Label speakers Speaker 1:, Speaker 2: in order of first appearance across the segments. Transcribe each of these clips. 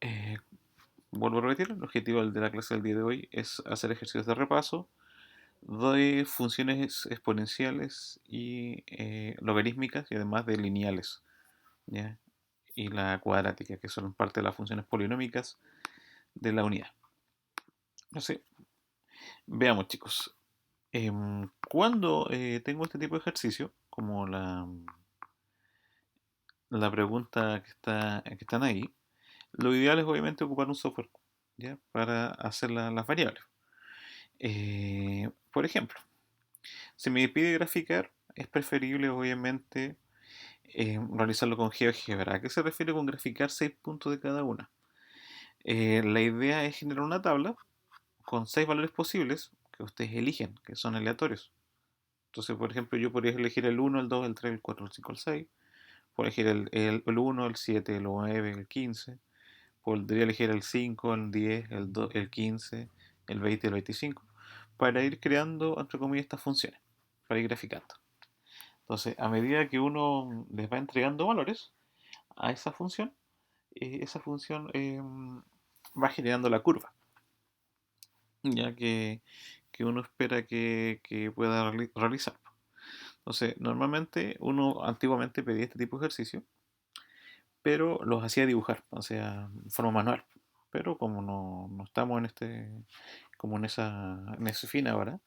Speaker 1: Eh, Vuelvo a repetir, el objetivo de la clase del día de hoy es hacer ejercicios de repaso de funciones exponenciales y logarítmicas y además de lineales, ¿ya? Y la cuadrática, que son parte de las funciones polinómicas de la unidad. No sé, veamos chicos. Cuando tengo este tipo de ejercicio, como la pregunta que están ahí, lo ideal es obviamente ocupar un software, ¿ya? Para hacer las variables. Por ejemplo, si me pide graficar, es preferible obviamente realizarlo con GeoGebra. ¿A qué se refiere con graficar 6 puntos de cada una? La idea es generar una tabla con 6 valores posibles que ustedes eligen, que son aleatorios. Entonces, por ejemplo, yo podría elegir el uno, el 2, el 3, el 4, el 5, el 6. Puedo elegir el 1, el 7, el 9, el 15. Podría elegir el 5, el 10, el 15, el 20 y el 25. Para ir creando, entre comillas, estas funciones. Para ir graficando. Entonces, a medida que uno les va entregando valores a esa función va generando la curva, ya que uno espera que pueda realizar. Entonces, normalmente uno antiguamente pedía este tipo de ejercicio, pero los hacía dibujar, o sea, en forma manual. Pero como no estamos como en ese fin ahora,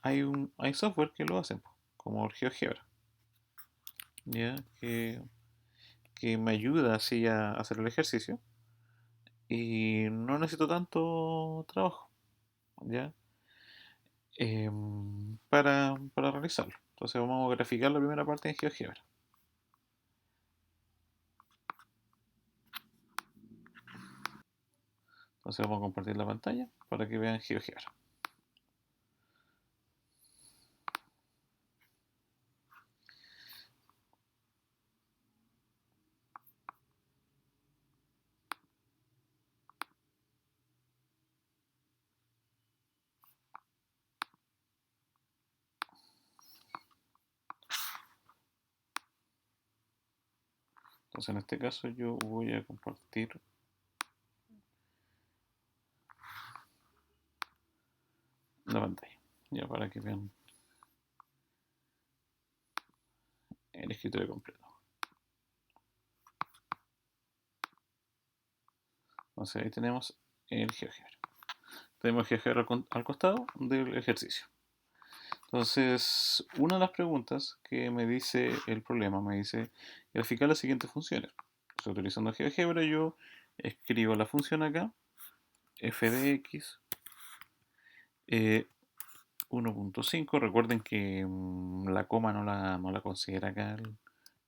Speaker 1: hay software que lo hacen, como GeoGebra, ¿ya? Que me ayuda así a hacer el ejercicio y no necesito tanto trabajo, ¿ya? Para realizarlo. Entonces vamos a graficar la primera parte en GeoGebra. Entonces vamos a compartir la pantalla para que vean GeoGebra. Entonces en este caso yo voy a compartir la pantalla, ya para que vean el escritorio completo. Entonces ahí tenemos el GeoGebra. Tenemos GeoGebra al costado del ejercicio. Entonces, una de las preguntas que me dice el problema, me dice graficar las siguientes funciones. Entonces, utilizando GeoGebra yo escribo la función acá, f de x, 1.5. Recuerden que la coma no la considera acá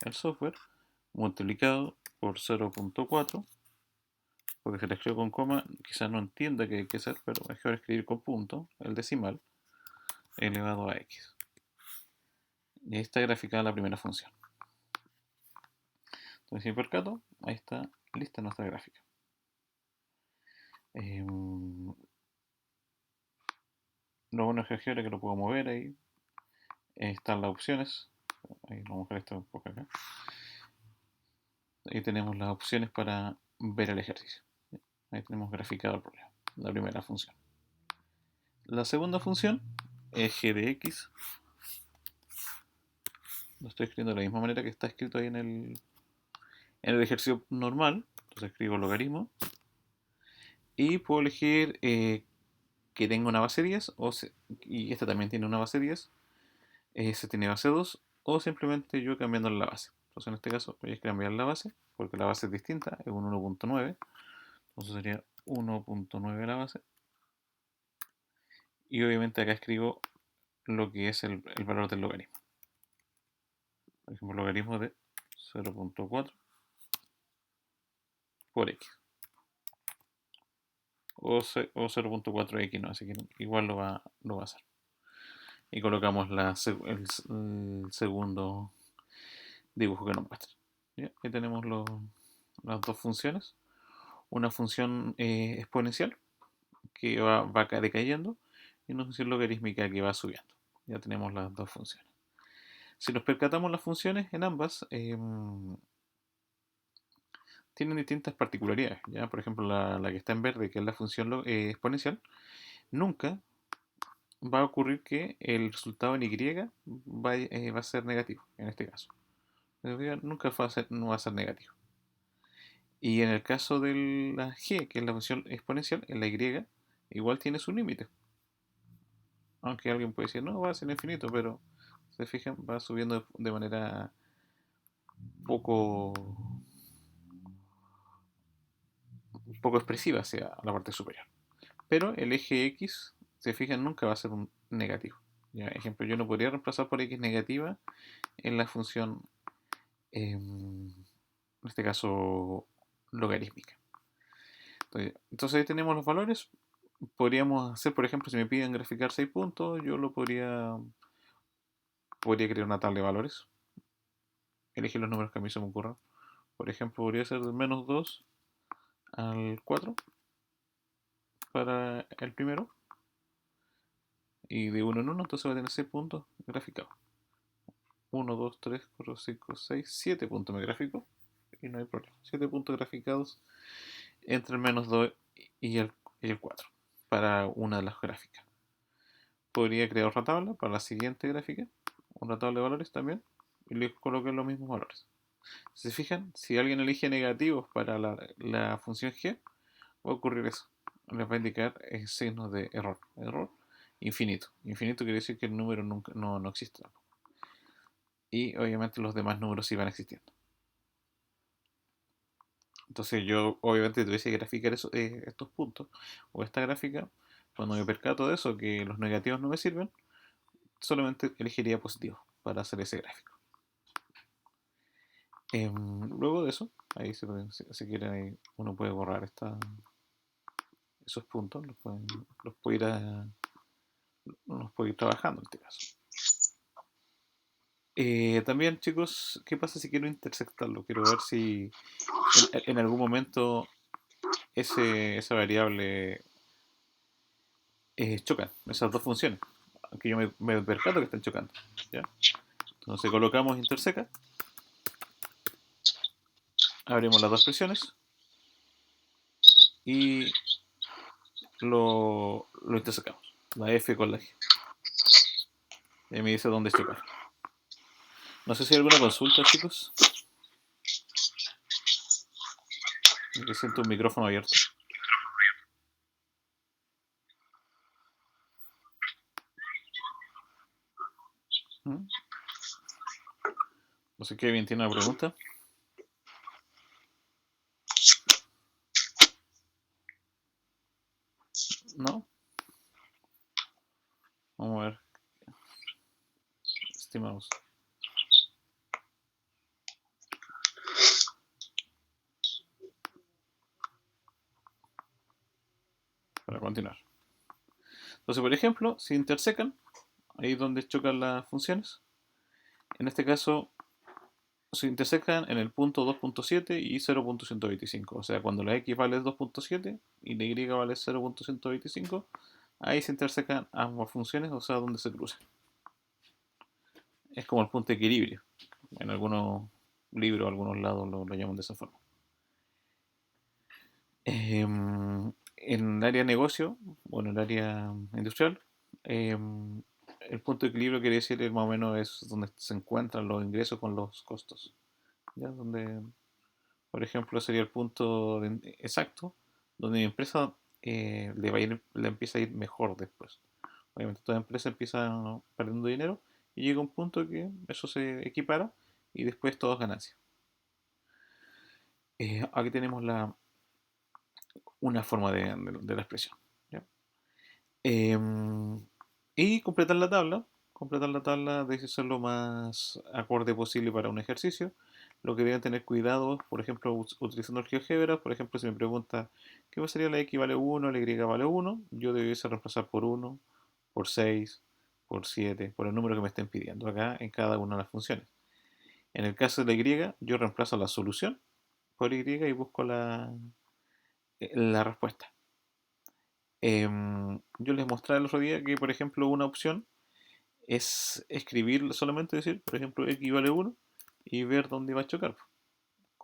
Speaker 1: el software. Multiplicado por 0.4, porque si la escribo con coma, quizás no entienda qué hay que hacer, pero mejor escribir con punto, el decimal, elevado a x. Y ahí está graficada la primera función. Entonces, si percato, ahí está lista nuestra gráfica. Lo bueno es GeoGebra que lo puedo mover ahí. Están las opciones. Ahí vamos a mover esto un poco acá. Ahí tenemos las opciones para ver el ejercicio. Ahí tenemos graficado el problema, la primera función. La segunda función es g de x. Lo estoy escribiendo de la misma manera que está escrito ahí en el ejercicio normal. Entonces escribo logaritmo. Y puedo elegir que tenga una base 10 y esta también tiene una base 10. Se tiene base 2 o simplemente yo cambiando la base. Entonces en este caso voy a cambiar la base porque la base es distinta, es un 1.9. Entonces sería 1.9 la base. Y obviamente acá escribo lo que es el valor del logaritmo. Por ejemplo, logaritmo de 0.4 por x. O 0.4x, no, así que igual lo va a hacer. Y colocamos el segundo dibujo que nos muestra. ¿Ya? Ahí tenemos las dos funciones. Una función exponencial que va decayendo y una función logarítmica que va subiendo. Ya tenemos las dos funciones. Si nos percatamos las funciones en ambas, tienen distintas particularidades, ¿ya? Por ejemplo, la que está en verde, que es la función exponencial, nunca va a ocurrir que el resultado en Y va a ser negativo, en este caso. Nunca no va a ser negativo. Y en el caso de la G, que es la función exponencial, en la Y, igual tiene su límite. Aunque alguien puede decir, no, va a ser infinito, pero se fijan, va subiendo de manera poco, poco expresiva hacia la parte superior. Pero el eje X, se fijan, nunca va a ser un negativo. ¿Ya? Ejemplo, yo no podría reemplazar por X negativa en la función, en este caso, logarítmica. Entonces ahí tenemos los valores. Podríamos hacer, por ejemplo, si me piden graficar 6 puntos, yo podría crear una tabla de valores. Elegir los números que a mí se me ocurran. Por ejemplo, podría ser del menos 2 al 4 para el primero. Y de 1 en 1, entonces va a tener 6 puntos graficados. 1, 2, 3, 4, 5, 6, 7 puntos me grafico. Y no hay problema. 7 puntos graficados entre el menos 2 y el 4 para una de las gráficas. Podría crear otra tabla para la siguiente gráfica, una tabla de valores también, y le coloqué los mismos valores. Si se fijan, si alguien elige negativos para la función g, va a ocurrir eso. Les va a indicar signos de error. Error infinito. Infinito quiere decir que el número nunca, no existe tampoco. Y obviamente los demás números sí van existiendo. Entonces yo obviamente tuviese que graficar estos puntos o esta gráfica. Cuando me percato de eso, que los negativos no me sirven, solamente elegiría positivo para hacer ese gráfico. Luego de eso, ahí si quieren, ahí uno puede borrar esos puntos, los puede ir trabajando en este caso. También, chicos, ¿qué pasa si quiero intersectarlo? Quiero ver si en algún momento esa variable chocan, esas dos funciones, aunque yo me percato que están chocando. ¿Ya? Entonces colocamos interseca, abrimos las dos presiones y lo intersecamos, la F con la G. Y me dice dónde chocar. No sé si hay alguna consulta, chicos. Me siento un micrófono abierto. ¿Mm? No sé, Kevin, ¿tiene una pregunta? ¿No? Vamos a ver. Estimados. Para continuar. Entonces, por ejemplo, si intersecan, ahí es donde chocan las funciones. En este caso, se intersecan en el punto 2.7 y 0.125. O sea, cuando la x vale 2.7 y la y vale 0.125, ahí se intersecan ambas funciones, o sea, donde se cruzan. Es como el punto de equilibrio. En algunos libros, algunos lados lo llaman de esa forma. En el área de negocio o en el área industrial, el punto de equilibrio quiere decir más o menos es donde se encuentran los ingresos con los costos. ¿Ya? Donde, por ejemplo, sería el punto exacto donde mi empresa le empieza a ir mejor después. Obviamente toda empresa empieza perdiendo dinero y llega un punto que eso se equipara y después todo es ganancia. Aquí tenemos una forma de la expresión. ¿Ya? Y completar la tabla de ser lo más acorde posible para un ejercicio. Lo que deben tener cuidado, por ejemplo, utilizando el GeoGebra, por ejemplo, si me pregunta qué sería la X vale 1, la Y vale 1, yo debiese reemplazar por 1, por 6, por 7, por el número que me estén pidiendo acá en cada una de las funciones. En el caso de la Y, yo reemplazo la solución por Y y busco la respuesta. Yo les mostré el otro día que, por ejemplo, una opción es escribir, solamente decir, por ejemplo, x vale 1 y ver dónde va a chocar.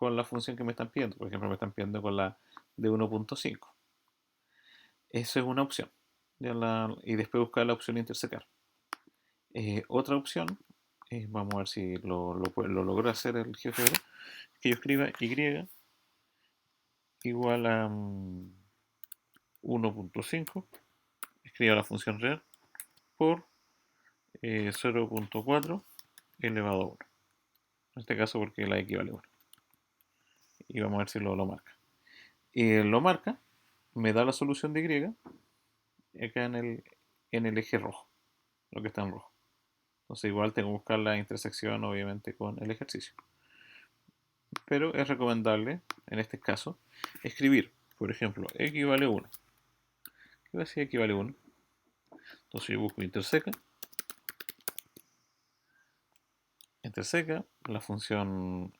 Speaker 1: con la función que me están pidiendo. Por ejemplo, me están pidiendo con la de 1.5. Eso es una opción. Y después buscar la opción intersecar. Otra opción, vamos a ver si lo logro hacer el GeoGebra, que yo escriba y igual a 1.5, escriba la función real por 0.4 elevado a 1. En este caso porque la x vale 1. Y vamos a ver si lo marca. Y lo marca, me da la solución de y acá en el eje rojo, lo que está en rojo. Entonces igual tengo que buscar la intersección obviamente con el ejercicio. Pero es recomendable, en este caso, escribir, por ejemplo, x vale 1. ¿Qué va a decir x vale 1? Entonces yo busco interseca la función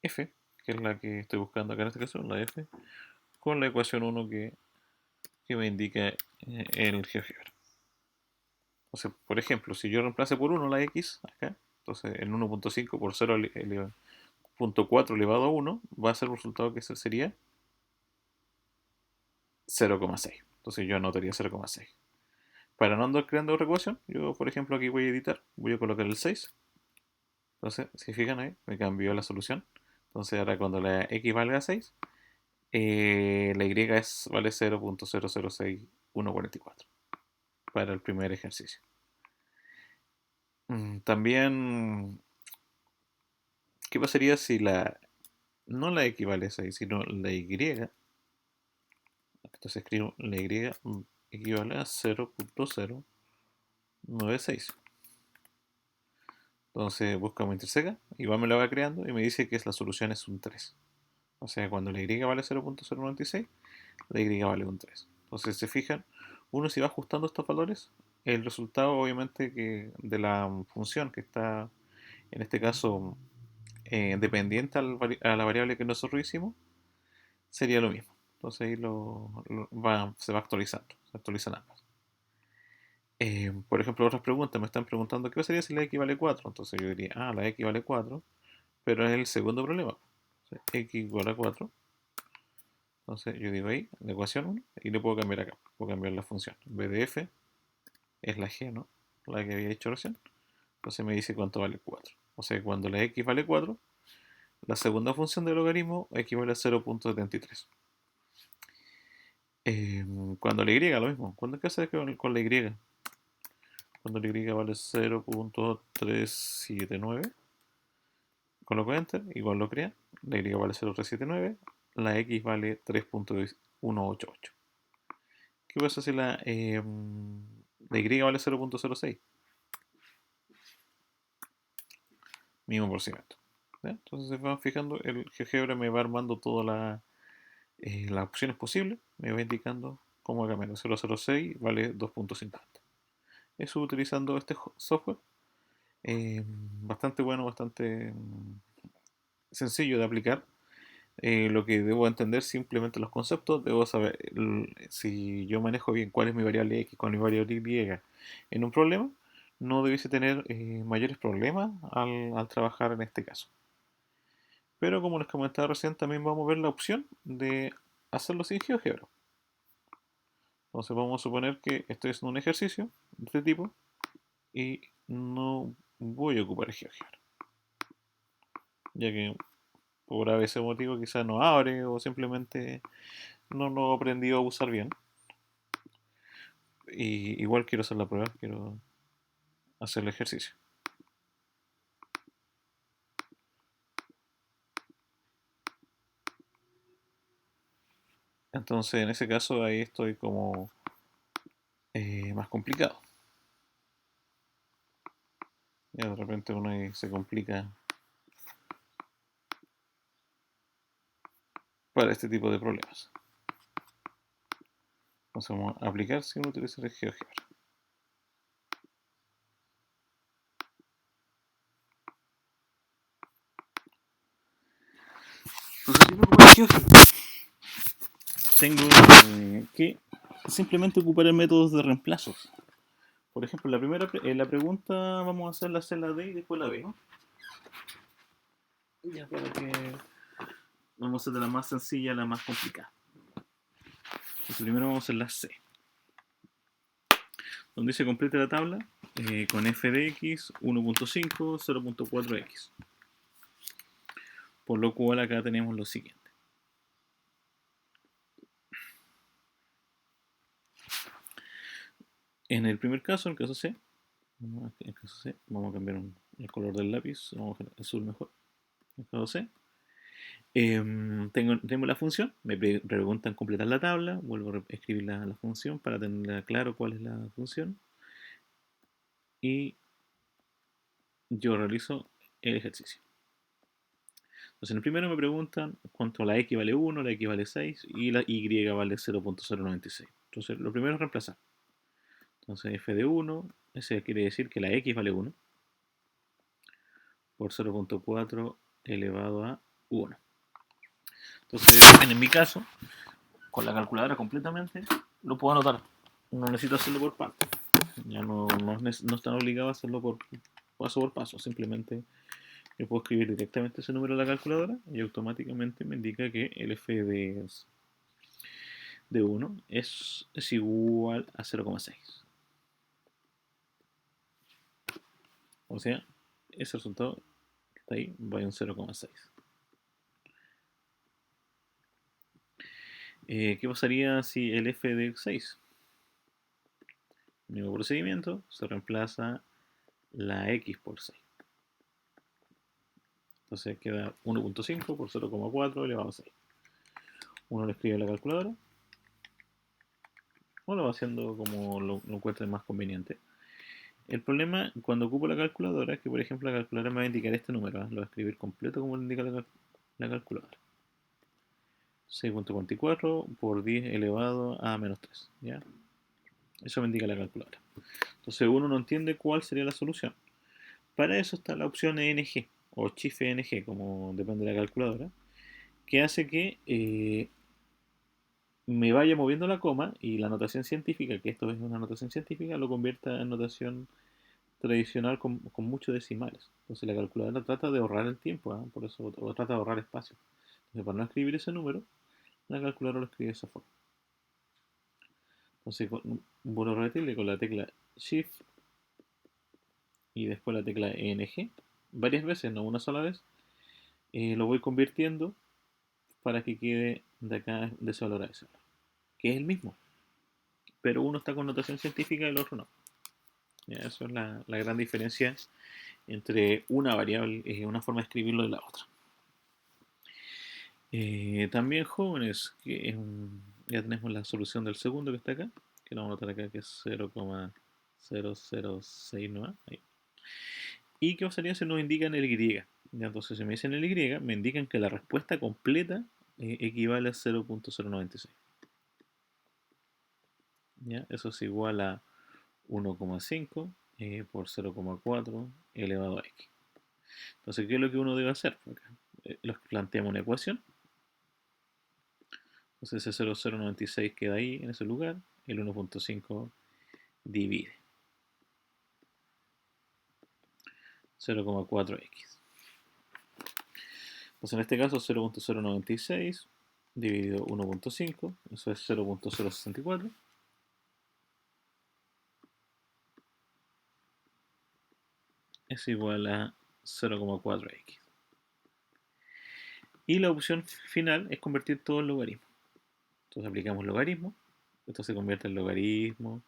Speaker 1: f, que es la que estoy buscando acá en este caso, la f, con la ecuación 1 que me indica el GeoGebra. Entonces, por ejemplo, si yo reemplace por 1 la x acá, entonces en 1.5 por 0.4 elevado a 1 va a ser un resultado que sería 0,6. Entonces yo anotaría 0,6. Para no andar creando otra ecuación, yo por ejemplo aquí voy a editar, voy a colocar el 6. Entonces, si fijan ahí, me cambió la solución. Entonces ahora cuando la x valga 6, la y vale 0.006144 para el primer ejercicio. También, ¿qué pasaría si no la x vale 6, sino la y? Entonces escribo la y equivale a 0.096. Entonces buscamos interseca, igual me la va creando y me dice que la solución es un 3. O sea, cuando la y vale 0.096, la y vale un 3. Entonces, se fijan, uno si va ajustando estos valores, el resultado obviamente que de la función que está, en este caso, dependiente a la variable que nosotros hicimos, sería lo mismo. Entonces ahí se va actualizando, se actualizan ambas. Por ejemplo, otras preguntas me están preguntando qué pasaría si la x vale 4. Entonces yo diría, la x vale 4, pero es el segundo problema. O sea, x igual a 4. Entonces yo digo ahí, la ecuación 1, y le puedo cambiar acá. Puedo cambiar la función. En vez de f, es la g, ¿no? La que había hecho recién. Entonces me dice cuánto vale 4. O sea, cuando la x vale 4, la segunda función del logaritmo equivale a 0.73. Cuando la y, lo mismo. ¿Cuándo qué hace con la y? Cuando la y vale 0.379, coloco enter, igual lo crea. La y vale 0.379, la x vale 3.188. ¿Qué pasa si la y vale 0.06? Mismo procedimiento. ¿Ya? Entonces se van fijando, el GeoGebra me va armando todas las opciones posibles, me va indicando cómo cambiar. 006 vale 2.50. Eso utilizando este software, bastante bueno, bastante sencillo de aplicar. Lo que debo entender simplemente los conceptos, debo saber si yo manejo bien cuál es mi variable x, cuál es mi variable y en un problema, no debiese tener mayores problemas al trabajar en este caso. Pero como les comentaba recién, también vamos a ver la opción de hacerlo sin GeoGebra. Entonces vamos a suponer que estoy haciendo un ejercicio de este tipo y no voy a ocupar GeoGebra, ya que por a veces motivo quizás no abre o simplemente no lo he aprendido a usar bien. Y igual quiero hacer la prueba, quiero hacer el ejercicio. Entonces en ese caso ahí estoy como más complicado. Ya de repente uno ahí se complica para este tipo de problemas. Entonces vamos a aplicar sin utilizar el GeoGebra. Entonces, si me GeoGebra, tengo que simplemente ocupar el método de reemplazos. Por ejemplo, la pregunta vamos a hacer la D y después la B, ¿no? Ya para que Vamos a hacer de la más sencilla a la más complicada. Entonces, primero vamos a hacer la C, donde se completa la tabla con f de x 1.5, 0.4x. Por lo cual acá tenemos lo siguiente. En el primer caso, en el caso C, vamos a cambiar el color del lápiz, vamos a dejar azul mejor. En el caso C, tengo la función, me preguntan completar la tabla, vuelvo a escribir la función para tener claro cuál es la función y yo realizo el ejercicio. Entonces en el primero me preguntan cuánto la x vale 1, la x vale 6 y la y vale 0.096. Entonces lo primero es reemplazar. Entonces f de 1, ese quiere decir que la x vale 1 por 0.4 elevado a 1. Entonces en mi caso, con la calculadora completamente, lo puedo anotar. No necesito hacerlo por partes. Ya no están obligados a hacerlo por paso por paso. Simplemente yo puedo escribir directamente ese número en la calculadora y automáticamente me indica que el f de 1 es igual a 0,6. O sea, ese resultado que está ahí va en 0,6. ¿Qué pasaría si el f de 6? Mismo procedimiento, se reemplaza la x por 6. Entonces queda 1.5 por 0,4 elevado a 6. Uno lo escribe en la calculadora o lo va haciendo como lo encuentre más conveniente. El problema cuando ocupo la calculadora es que, por ejemplo, la calculadora me va a indicar este número. Lo va a escribir completo como lo indica la calculadora. 6.44 por 10 elevado a menos 3. ¿Ya? Eso me indica la calculadora. Entonces uno no entiende cuál sería la solución. Para eso está la opción ENG o Chief ENG, como depende de la calculadora, que hace que me vaya moviendo la coma y la notación científica, que esto es una notación científica, lo convierta en notación tradicional con muchos decimales. Entonces la calculadora trata de ahorrar el tiempo, ¿eh? Por eso, o trata de ahorrar espacio. Entonces para no escribir ese número, la calculadora lo escribe de esa forma. Entonces vuelvo a repetirle con la tecla Shift y después la tecla ENG, varias veces, no una sola vez, lo voy convirtiendo para que quede de acá de ese valor a ese valor, que es el mismo, pero uno está con notación científica y el otro no. ¿Ya? Eso es la gran diferencia entre una variable, una forma de escribirlo y la otra. También jóvenes, ya tenemos la solución del segundo que está acá, que lo vamos a anotar acá que es 0,0069. Ahí. ¿Y qué pasaría si nos indican el Y? Ya, entonces si me dicen el Y, me indican que la respuesta completa equivale a 0.096. ¿Ya? Eso es igual a 1,5 por 0,4 elevado a x. Entonces, ¿qué es lo que uno debe hacer? Planteamos una ecuación. Entonces ese 0,096 queda ahí en ese lugar. El 1.5 divide 0,4x. Entonces en este caso 0.096 dividido 1.5, eso es 0.064. Es igual a 0,4x. Y la opción final es convertir todo en logaritmo. Entonces aplicamos logaritmo. Esto se convierte en logaritmo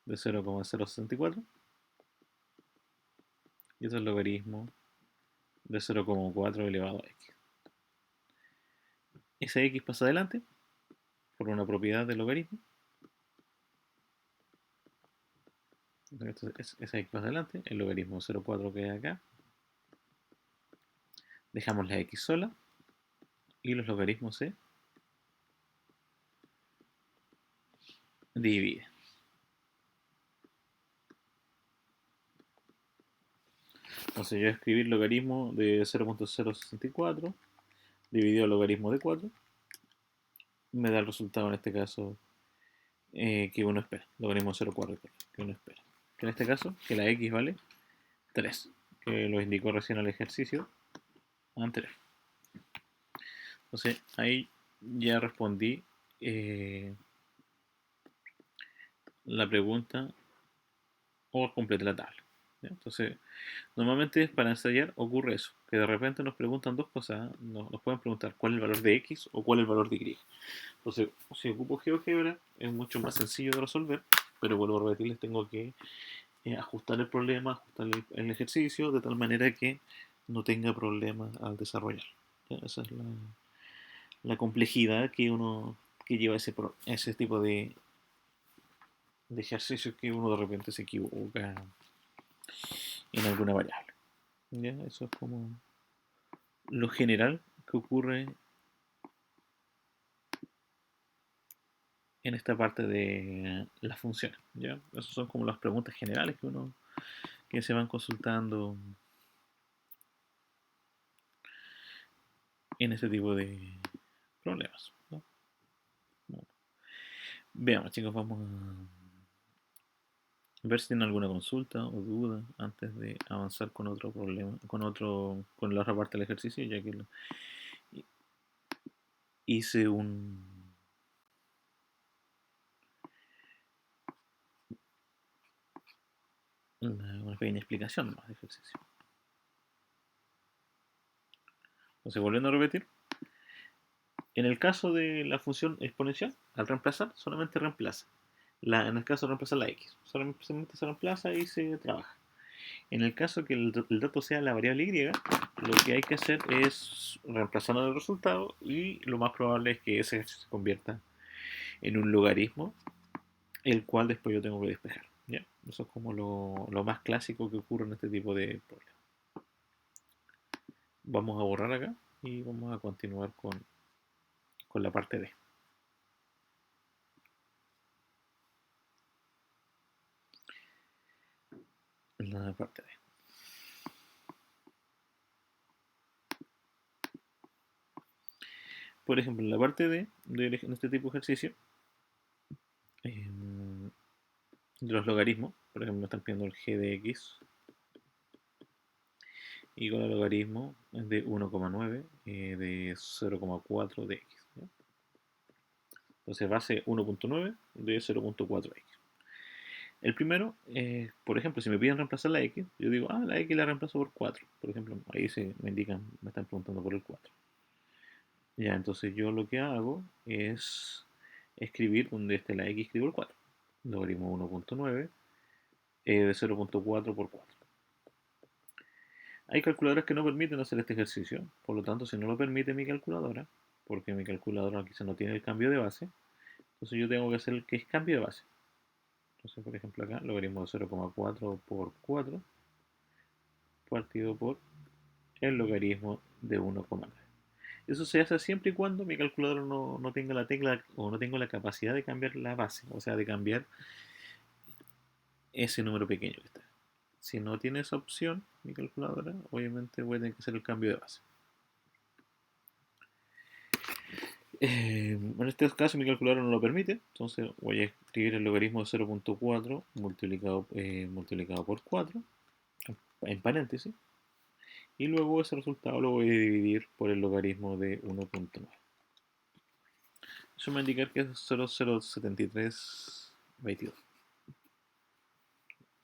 Speaker 1: de 0,064. Y esto es logaritmo de 0,4 elevado a x. Ese x pasa adelante por una propiedad del logaritmo. Entonces ese x pasa adelante. El logaritmo 0,4 queda acá. Dejamos la x sola. Y los logaritmos se dividen. Entonces yo voy a escribir logaritmo de 0.064 dividido el logaritmo de 4. Me da el resultado en este caso que uno espera. Logaritmo 0,4 que uno espera. Que en este caso, que la x vale 3. Que lo indicó recién el ejercicio anterior. Entonces ahí ya respondí eh, la pregunta o completé la tabla. ¿Ya? Entonces, normalmente para ensayar ocurre eso, que de repente nos preguntan dos cosas, nos pueden preguntar cuál es el valor de X o cuál es el valor de Y. Entonces, si ocupo GeoGebra es mucho más sencillo de resolver, pero vuelvo a repetirles, tengo que ajustar el problema, ajustar el ejercicio de tal manera que no tenga problemas al desarrollar. ¿Ya? Esa es la complejidad que uno que lleva ese tipo de ejercicios que uno de repente se equivoca en alguna variable. ¿Ya? Eso es como lo general que ocurre en esta parte de las funciones. ¿Ya? Esas son como las preguntas generales que se van consultando en ese tipo de problemas. ¿No? Bueno, veamos, chicos, vamos a ver si tienen alguna consulta o duda antes de avanzar con otro problema, con la otra parte del ejercicio, ya que hice una pequeña explicación más de ejercicio. Entonces, volviendo a repetir, en el caso de la función exponencial, al reemplazar, solamente reemplaza. En el caso de reemplazar la x, solamente se reemplaza y se trabaja. En el caso que el dato sea la variable y, lo que hay que hacer es reemplazar el resultado y lo más probable es que ese se convierta en un logaritmo, el cual después yo tengo que despejar. ¿Ya? Eso es como lo más clásico que ocurre en este tipo de problemas. Vamos a borrar acá y vamos a continuar con la parte D. La parte D. Por ejemplo, en la parte D, en este tipo de ejercicio, de los logaritmos, por ejemplo, me están pidiendo el g de x y con el logaritmo es de 1,9 de 0,4 de x. ¿Ya? Entonces base 1,9 de 0,4x. El primero, por ejemplo, si me piden reemplazar la x, yo digo, la x la reemplazo por 4. Por ejemplo, ahí me indican, me están preguntando por el 4. Ya, entonces yo lo que hago es escribir donde esté la x, escribo el 4. Logaritmo 1,9 de 0,4 por 4. Hay calculadoras que no permiten hacer este ejercicio, por lo tanto, si no lo permite mi calculadora, porque mi calculadora quizá no tiene el cambio de base, entonces yo tengo que hacer el que es cambio de base. Entonces, por ejemplo, acá logaritmo de 0,4 por 4 partido por el logaritmo de 1,9. Eso se hace siempre y cuando mi calculadora no tenga la tecla o no tengo la capacidad de cambiar la base, o sea, de cambiar ese número pequeño que está. Si no tiene esa opción mi calculadora, obviamente voy a tener que hacer el cambio de base. En este caso mi calculadora no lo permite, entonces voy a escribir el logaritmo de 0,4 multiplicado por 4 en paréntesis y luego ese resultado lo voy a dividir por el logaritmo de 1,9. Eso me va a indicar que es 0,07322. O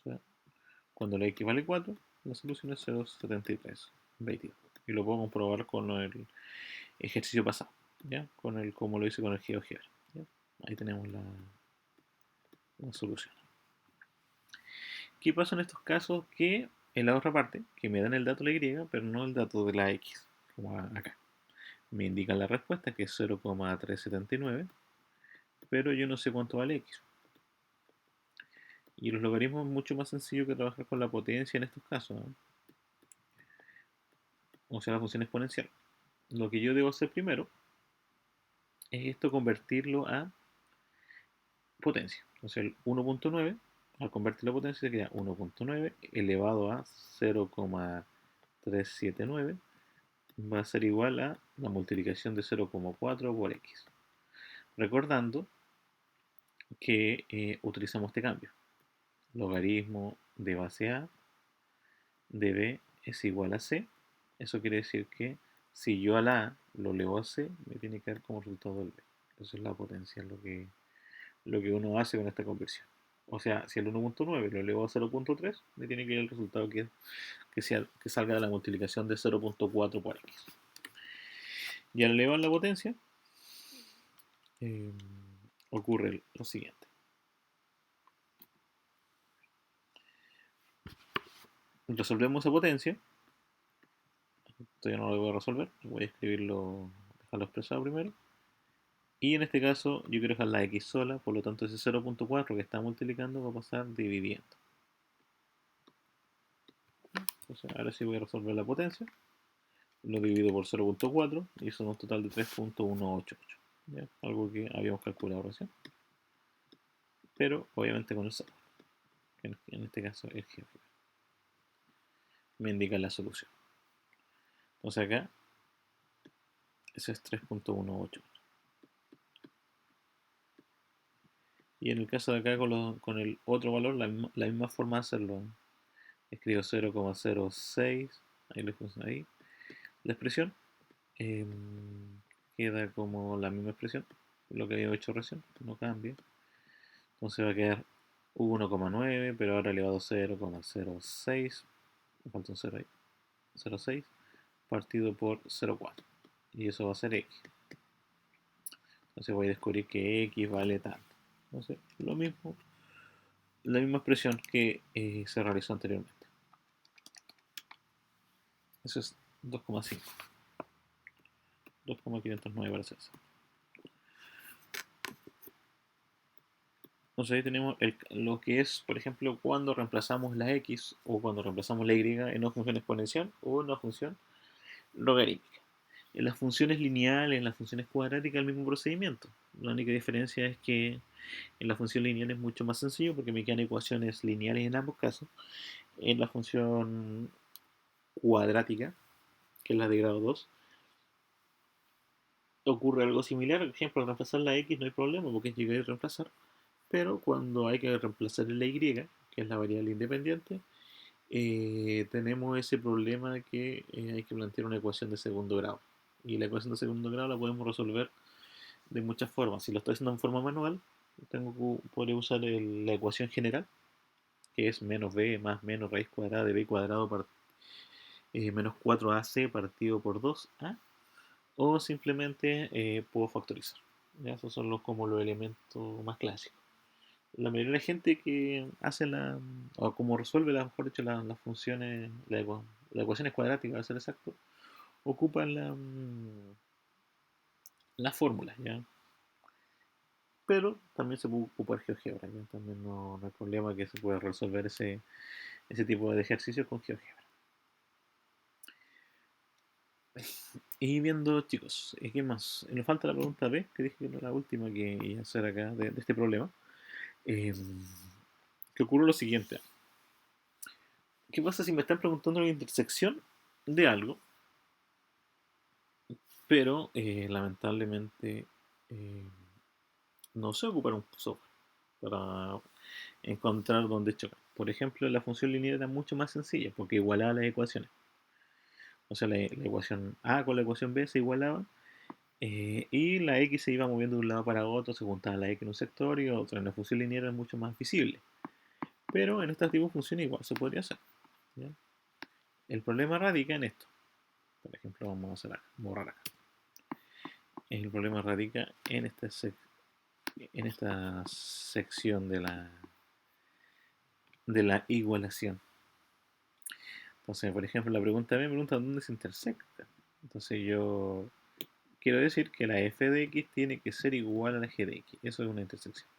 Speaker 1: sea, cuando la x vale 4, la solución es 0,7322. Y lo puedo comprobar con el ejercicio pasado, ¿ya? Como lo hice con el GeoGebra. Ahí tenemos la solución. ¿Qué pasa en estos casos? Que en la otra parte, que me dan el dato de la y, pero no el dato de la x, como acá. Me indican la respuesta, que es 0,379, pero yo no sé cuánto vale x. Y los logaritmos es mucho más sencillo que trabajar con la potencia en estos casos, ¿no? O sea, la función exponencial. Lo que yo debo hacer primero es esto convertirlo a potencia. Entonces el 1,9, al convertir la potencia, se queda 1,9 elevado a 0,379 va a ser igual a la multiplicación de 0,4 por x. Recordando que utilizamos este cambio. Logaritmo de base a de b es igual a c. Eso quiere decir que Si yo a la A lo elevo a C, me tiene que dar como resultado el B. Esa es la potencia, lo que uno hace con esta conversión. O sea, si el 1.9 lo elevo a 0.3, me tiene que dar el resultado que salga de la multiplicación de 0.4 por x. Y al elevar la potencia, eh, ocurre lo siguiente. Resolvemos esa potencia. Todavía no lo voy a resolver. Voy a escribirlo, dejarlo expresado primero. Y en este caso yo quiero dejar la x sola, por lo tanto ese 0.4 que está multiplicando va a pasar dividiendo. Entonces ahora sí voy a resolver la potencia. Lo divido por 0.4 y son un total de 3.188. Algo que habíamos calculado recién. Pero obviamente con el sabor, que en este caso es GeoGebra. Me indica la solución. Entonces acá, ese es 3.188. Y en el caso de acá con el otro valor, la misma forma de hacerlo. Escribo 0,06, ahí le puse ahí. La expresión eh, queda como la misma expresión, lo que había hecho recién, no cambia. Entonces va a quedar 1,9, pero ahora elevado a 0,06, me falta un 0 ahí, 0,6 partido por 0,4. Y eso va a ser x. Entonces voy a descubrir que x vale tanto. Entonces, lo mismo, la misma expresión que se realizó anteriormente. Eso es 2,5. 2,509 para ser exacto. Entonces ahí tenemos lo que es, por ejemplo, cuando reemplazamos la x o cuando reemplazamos la y en una función exponencial o en una función logarítmica. En las funciones lineales, en las funciones cuadráticas, el mismo procedimiento. La única diferencia es que en la función lineal es mucho más sencillo porque me quedan ecuaciones lineales en ambos casos. En la función cuadrática, que es la de grado 2, ocurre algo similar. Por ejemplo, al reemplazar la x no hay problema porque es llegar y reemplazar. Pero cuando hay que reemplazar la y, que es la variable independiente, tenemos ese problema que hay que plantear una ecuación de segundo grado. Y la ecuación de segundo grado la podemos resolver de muchas formas. Si lo estoy haciendo en forma manual, podría usar la ecuación general, que es menos b más menos raíz cuadrada de b cuadrado menos 4ac partido por 2a, o simplemente puedo factorizar. ¿Ya? Esos son como los elementos más clásicos. La mayoría de la gente que hace o como resuelve, mejor dicho, las funciones, las ecuaciones cuadráticas, para ser exacto, ocupan las fórmulas, ¿ya? Pero también se puede ocupar GeoGebra, ¿ya? También no hay problema que se pueda resolver ese tipo de ejercicios con GeoGebra. Y viendo, chicos, ¿qué más? Nos falta la pregunta B, que dije que era la última que iba a hacer acá de este problema. Que ocurre lo siguiente. ¿Qué pasa si me están preguntando la intersección de algo? Pero lamentablemente eh, no sé ocupar un software para encontrar dónde chocar. Por ejemplo, la función lineal era mucho más sencilla porque igualaba las ecuaciones. O sea, la ecuación A con la ecuación B se igualaban y la X se iba moviendo de un lado para otro, se juntaba la X en un sector y otro. En la función lineal era mucho más visible. Pero en este tipo de funciones igual se podría hacer. ¿Ya? El problema radica en esto. Por ejemplo, vamos a hacer acá, borrar acá. El problema radica en esta sección de la igualación. Entonces, por ejemplo, la pregunta B me pregunta dónde se intersecta. Entonces yo quiero decir que la f de x tiene que ser igual a la g de x. Eso es una intersección.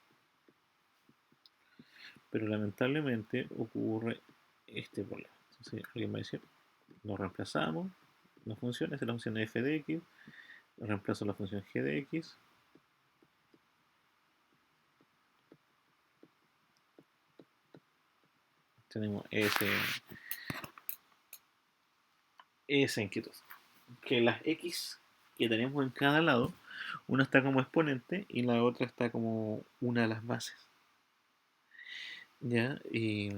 Speaker 1: Pero lamentablemente ocurre este problema. Entonces alguien va a decir, lo reemplazamos, no funciona, esa es la función f de x, reemplazo la función g de x, tenemos esa inquietud. Que las x que tenemos en cada lado, una está como exponente y la otra está como una de las bases. ¿Ya? Y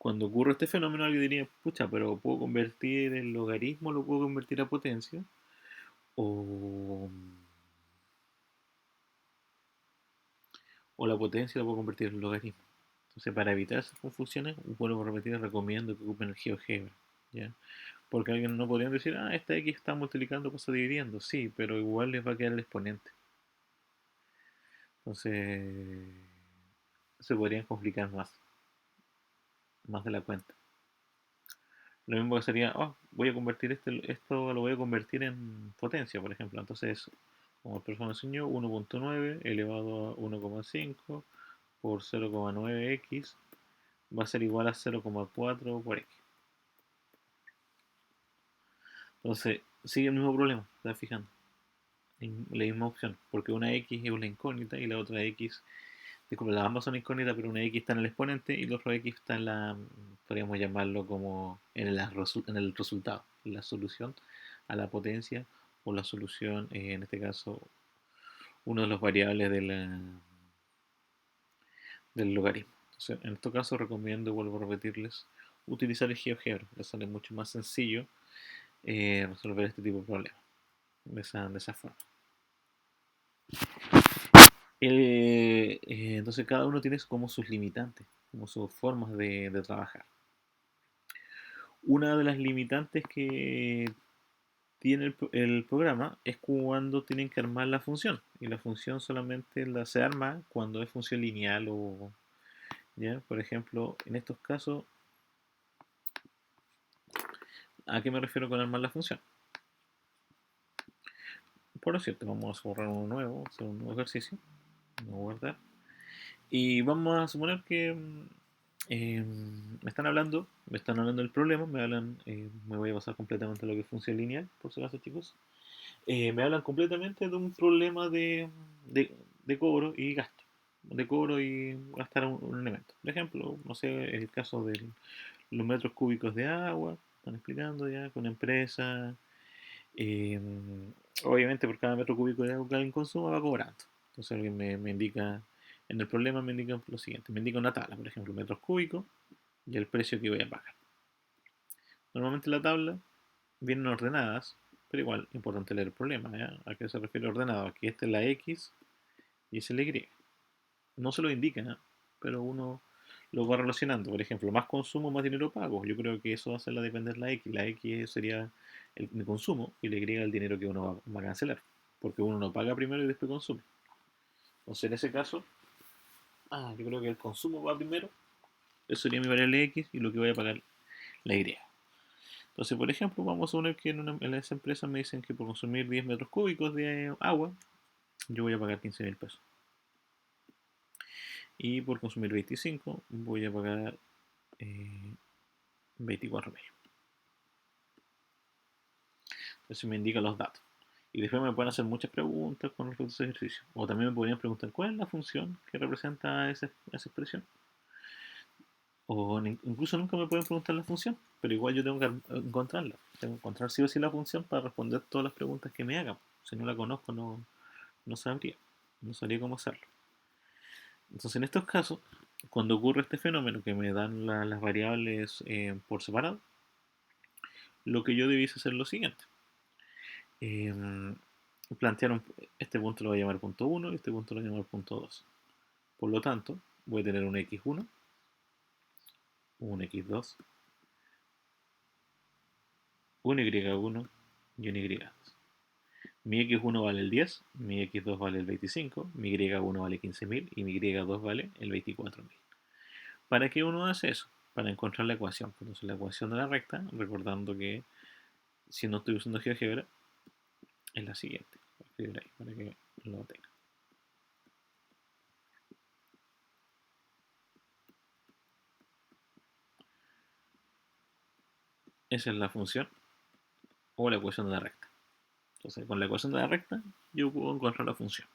Speaker 1: Cuando ocurre este fenómeno, alguien diría, pucha, pero puedo convertir el logaritmo, lo puedo convertir a potencia, o, o la potencia la puedo convertir en logaritmo. Entonces, para evitar esas confusiones, vuelvo a repetir, recomiendo que ocupen el GeoGebra, ¿ya? Porque alguien no podría decir, esta X está multiplicando, pasa dividiendo, sí, pero igual les va a quedar el exponente. Entonces, se podrían complicar más de la cuenta. Lo mismo que sería, voy a convertir esto lo voy a convertir en potencia, por ejemplo. Entonces, como el profesor me enseñó, 1.9 elevado a 1,5 por 0,9x va a ser igual a 0,4 por x. Entonces, sigue el mismo problema, ¿te estás fijando? La misma opción, porque una x es una incógnita y la otra x, disculpa, las ambas son incógnitas, pero una x está en el exponente y la otra x está en podríamos llamarlo como en el resultado, en la solución a la potencia o la solución, en este caso, uno de los variables del logaritmo. Entonces, en este caso recomiendo, vuelvo a repetirles, utilizar el GeoGebra, les sale mucho más sencillo resolver este tipo de problemas de esa forma. Entonces cada uno tiene como sus limitantes, como sus formas de trabajar. Una de las limitantes que tiene el programa es cuando tienen que armar la función. Y la función solamente se arma cuando es función lineal o... ¿ya? Por ejemplo, en estos casos, ¿a qué me refiero con armar la función? Por cierto, vamos a borrar uno nuevo, hacer un nuevo ejercicio. Vamos a guardar. Y vamos a suponer que me están hablando del problema, me voy a pasar completamente a lo que es función lineal, por si acaso chicos. Me hablan completamente de un problema de cobro y gasto, de cobro y gastar un elemento. Por ejemplo, no sé, el caso de los metros cúbicos de agua, están explicando ya, con una empresa, eh, obviamente por cada metro cúbico de agua que alguien consuma va cobrando. Entonces alguien me indica, en el problema me indica lo siguiente, me indica una tabla, por ejemplo, metros cúbicos y el precio que voy a pagar. Normalmente la tabla vienen ordenadas, pero igual, importante leer el problema, ¿ya? ¿A qué se refiere ordenado? Aquí esta es la X y esta es la Y. No se lo indica, ¿eh? Pero uno lo va relacionando. Por ejemplo, más consumo, más dinero pago. Yo creo que eso va a hacerla depender la X. La X sería el consumo y la Y el dinero que uno va a cancelar. Porque uno no paga primero y después consume. Entonces, en ese caso, yo creo que el consumo va primero. Eso sería mi variable X y lo que voy a pagar la Y. Entonces, por ejemplo, vamos a suponer que en esa empresa me dicen que por consumir 10 metros cúbicos de agua, yo voy a pagar 15.000 pesos. Y por consumir 25, voy a pagar 24.000. Entonces me indica los datos. Y después me pueden hacer muchas preguntas con respecto a ese ejercicio. O también me podrían preguntar cuál es la función que representa esa expresión. O incluso nunca me pueden preguntar la función, pero igual yo tengo que encontrarla. Tengo que encontrar sí o sí la función para responder todas las preguntas que me hagan. Si no la conozco, no sabría. No sabría cómo hacerlo. Entonces, en estos casos, cuando ocurre este fenómeno que me dan las variables por separado, lo que yo debiese hacer es lo siguiente. Eh, plantear este punto lo voy a llamar punto 1 y este punto lo voy a llamar punto 2. Por lo tanto, voy a tener un x1, un x2, un y1 y un y2. Mi x1 vale el 10, mi x2 vale el 25, mi y1 vale 15.000 y mi y2 vale el 24.000. ¿Para qué uno hace eso? Para encontrar la ecuación. Entonces la ecuación de la recta, recordando que si no estoy usando GeoGebra, es la siguiente. Voy a escribir ahí para que lo tenga. Esa es la función o la ecuación de la recta. Entonces, con la ecuación de la recta, yo puedo encontrar la función.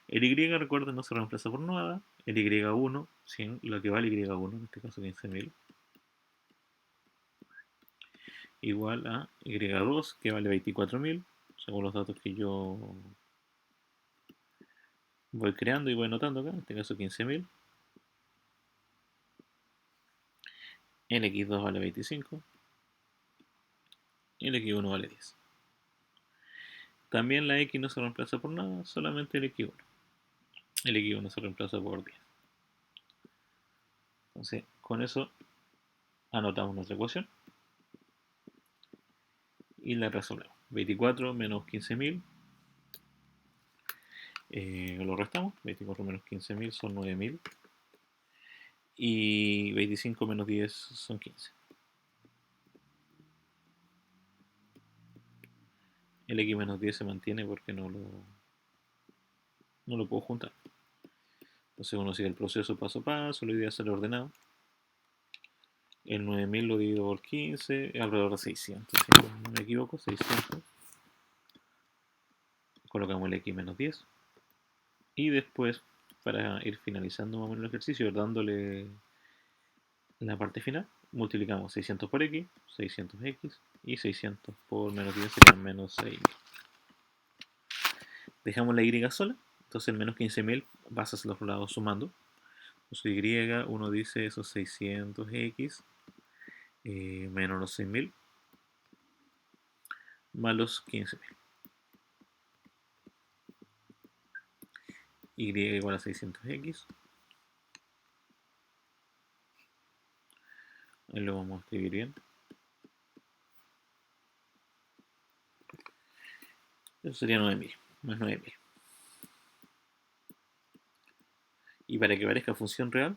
Speaker 1: El y, recuerden, no se reemplaza por nada. El y1, lo que vale y1, en este caso 15.000, igual a y2, que vale 24.000, según los datos que yo voy creando y voy anotando acá, en este caso 15.000, el x2 vale 25 y el x1 vale 10. También la x no se reemplaza por nada, solamente el x1. El x1 se reemplaza por 10. Entonces, con eso anotamos nuestra ecuación y la resolvemos. 24 menos 15.000, lo restamos. 24 menos 15.000 son 9.000 y 25 menos 10 son 15. El x menos 10 se mantiene porque no lo puedo juntar. Entonces uno sigue el proceso paso a paso, lo ideal es hacer ordenado. El 9000 lo divido por 15, es alrededor de 600, si no me equivoco, 600. Colocamos el x menos 10. Y después, para ir finalizando más o menos el ejercicio, dándole la parte final, multiplicamos 600 por x, 600x, y 600 por menos 10 serían menos 6.000. Dejamos la y sola, entonces el menos 15.000 vas hacia los lados sumando. Entonces y, uno dice esos 600x menos los 6.000 más los 15.000. Y igual a 600x. Ahí lo vamos a escribir bien. Eso sería 9.000 más 9.000. Y para que parezca función real,